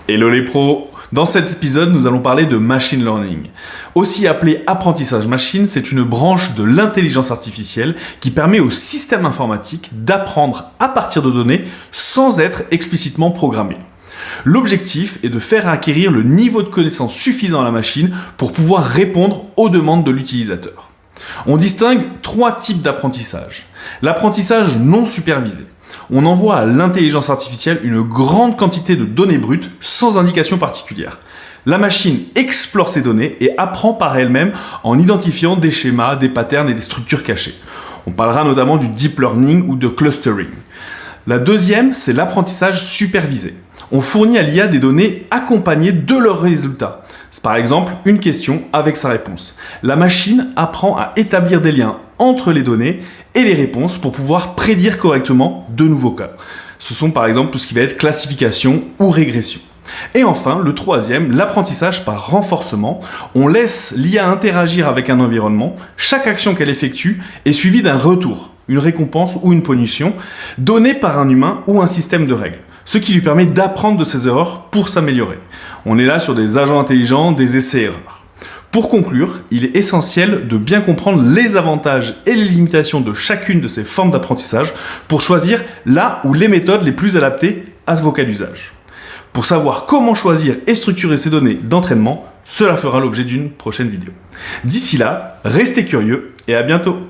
Hello les pros! Dans cet épisode, nous allons parler de machine learning. Aussi appelé apprentissage machine, c'est une branche de l'intelligence artificielle qui permet au système informatique d'apprendre à partir de données sans être explicitement programmé. L'objectif est de faire acquérir le niveau de connaissance suffisant à la machine pour pouvoir répondre aux demandes de l'utilisateur. On distingue trois types d'apprentissage. L'apprentissage non supervisé. On envoie à l'intelligence artificielle une grande quantité de données brutes sans indication particulière. La machine explore ces données et apprend par elle-même en identifiant des schémas, des patterns et des structures cachées. On parlera notamment du deep learning ou de clustering. La deuxième, c'est l'apprentissage supervisé. On fournit à l'IA des données accompagnées de leurs résultats. C'est par exemple une question avec sa réponse. La machine apprend à établir des liens entre les données et les réponses pour pouvoir prédire correctement de nouveaux cas. Ce sont par exemple tout ce qui va être classification ou régression. Et enfin, le troisième, l'apprentissage par renforcement. On laisse l'IA interagir avec un environnement. Chaque action qu'elle effectue est suivie d'un retour, une récompense ou une punition, donnée par un humain ou un système de règles, ce qui lui permet d'apprendre de ses erreurs pour s'améliorer. On est là sur des agents intelligents, des essais-erreurs. Pour conclure, il est essentiel de bien comprendre les avantages et les limitations de chacune de ces formes d'apprentissage pour choisir là ou les méthodes les plus adaptées à vos cas d'usage. Pour savoir comment choisir et structurer ces données d'entraînement, cela fera l'objet d'une prochaine vidéo. D'ici là, restez curieux et à bientôt!